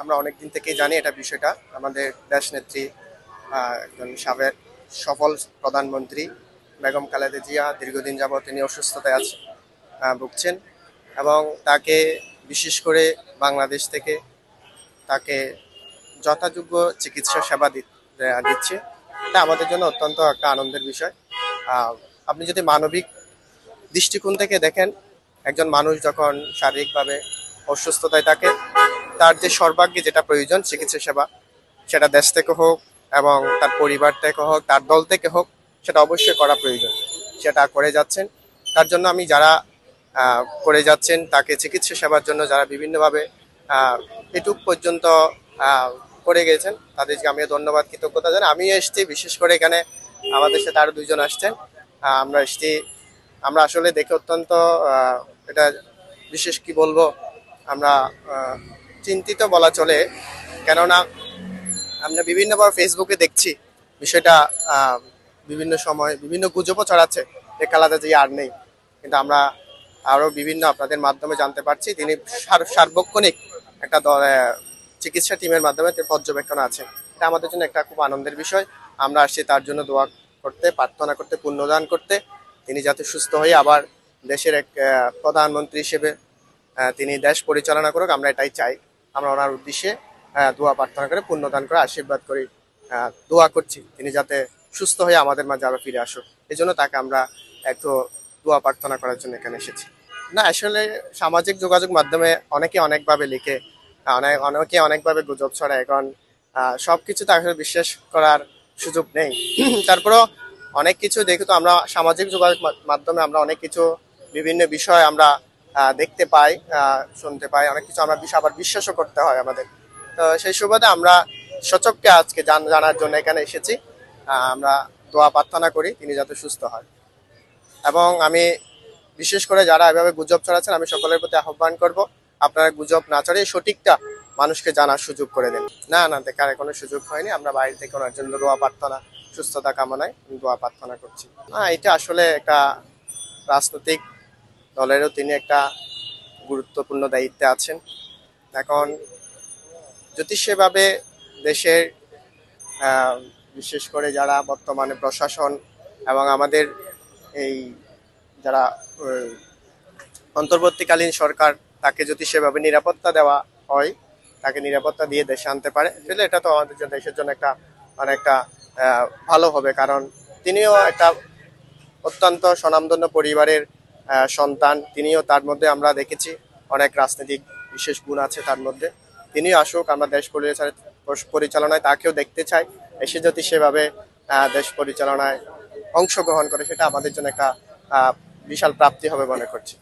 আমরা অনেক দিন থেকেই জানি এটা বিষয়টা। আমাদের দেশনেত্রী একজন সাবেক সফল প্রধানমন্ত্রী বেগম খালেদা জিয়া দীর্ঘদিন যাবৎ তিনি অসুস্থতায় ভুগছেন এবং তাকে বিশেষ করে বাংলাদেশ থেকে তাকে যথাযোগ্য চিকিৎসা সেবা দিচ্ছে। এটা আমাদের জন্য অত্যন্ত একটা আনন্দের বিষয়। আপনি যদি মানবিক দৃষ্টিকোণ থেকে দেখেন, একজন মানুষ যখন শারীরিকভাবে অসুস্থতায় থাকে, তার যে সর্বাগ্রে যেটা প্রয়োজন চিকিৎসা সেবা, সেটা দেশ থেকে হোক এবং তার পরিবার থেকে হোক, তার দল থেকে হোক, সেটা অবশ্যই করা প্রয়োজন। সেটা করে যাচ্ছেন। তার জন্য আমি যারা করে যাচ্ছেন, তাকে চিকিৎসা সেবার জন্য যারা বিভিন্নভাবে এটুক পর্যন্ত করে গেছেন, তাদেরকে আমিও ধন্যবাদ কৃতজ্ঞতা জানাই। আমি এসছি বিশেষ করে এখানে আমাদের সাথে আরো দুইজন আসছেন। আমরা এসছি, আমরা আসলে দেখে অত্যন্ত এটা বিশেষ কি বলবো, আমরা চিন্তিত বলা চলে। কেননা আমরা বিভিন্নভাবে ফেসবুকে দেখছি বিষয়টা, বিভিন্ন সময় বিভিন্ন গুজবও ছড়াচ্ছে যে খালেদা জিয়া আর নেই, কিন্তু আমরা আরো বিভিন্ন আপনাদের মাধ্যমে জানতে পারছি তিনি সার্বক্ষণিক একটা চিকিৎসা টিমের মাধ্যমে পর্যবেক্ষণ আছেন। এটা আমাদের জন্য একটা খুব আনন্দের বিষয়। আমরা আসছি তার জন্য দোয়া করতে, প্রার্থনা করতে, পুণ্যদান করতে, তিনি যাতে সুস্থ হয়ে আবার দেশের এক প্রধানমন্ত্রী হিসেবে তিনি দেশ পরিচালনা করুক, আমরা এটাই চাই। আমরা ওনার উদ্দেশ্যে দোয়া প্রার্থনা করে, পুণ্যদান করে, আশীর্বাদ করি, দোয়া করছি তিনি যাতে সুস্থ হয়ে আমাদের মাঝে আবার ফিরে আসুক। এই জন্য তাকে আমরা একটু দোয়া প্রার্থনা করার জন্য এখানে এসেছি। না, আসলে সামাজিক যোগাযোগ মাধ্যমে অনেকে অনেকভাবে লিখে, অনেকে অনেকভাবে গুজব ছড়ায়। এখন সবকিছুতে আসলে বিশ্বাস করার সুযোগ নেই। তারপরেও অনেক কিছু দেখে তো আমরা সামাজিক যোগাযোগ মাধ্যমে আমরা অনেক কিছু বিভিন্ন বিষয় আমরা দেখতে পাই, শুনতে পাই, অনেক কিছু আমরা আবার বিশ্বাসও করতে হয় আমাদের। তো সেই সুবাদে আমরা সচককে আজকে জানার জন্য এখানে এসেছি। আমরা দোয়া প্রার্থনা করি তিনি যাতে সুস্থ হয়। এবং আমি বিশেষ করে যারা এভাবে গুজব ছড়াচ্ছেন, আমি সকলের প্রতি আহ্বান করব, আপনারা গুজব না ছড়িয়ে সঠিকটা মানুষকে জানার সুযোগ করে দেন। না না, দেখার কোনো সুযোগ হয়নি। আমরা বাইরে থেকে ওনার জন্য দোয়া প্রার্থনা, সুস্থতা কামনায় দোয়া প্রার্থনা করছি। এটা আসলে একটা রাজনৈতিক দলেরও তিনি একটা গুরুত্বপূর্ণ দায়িত্বে আছেন। এখন যদি সেভাবে দেশের বিশেষ করে যারা বর্তমানে প্রশাসন এবং আমাদের এই যারা অন্তর্বর্তীকালীন সরকার, তাকে যদি সেভাবে নিরাপত্তা দেওয়া হয়, তাকে নিরাপত্তা দিয়ে দেশে আনতে পারে, তাহলে এটা তো আমাদের জন্য, দেশের জন্য একটা অনেকটা ভালো হবে। কারণ তিনিও একটা অত্যন্ত স্বনামধন্য পরিবারের সন্তান। তিনিও, তার মধ্যে আমরা দেখেছি অনেক রাজনৈতিক বিশেষ গুণ আছে তার মধ্যে। তিনিও আসুক, আমরা দেশ পরিচালনায় তাকেও দেখতে চাই। এসে যদি সেভাবে দেশ পরিচালনায় অংশগ্রহণ করে, সেটা আমাদের জন্য একটা বিশাল প্রাপ্তি হবে মনে করছি।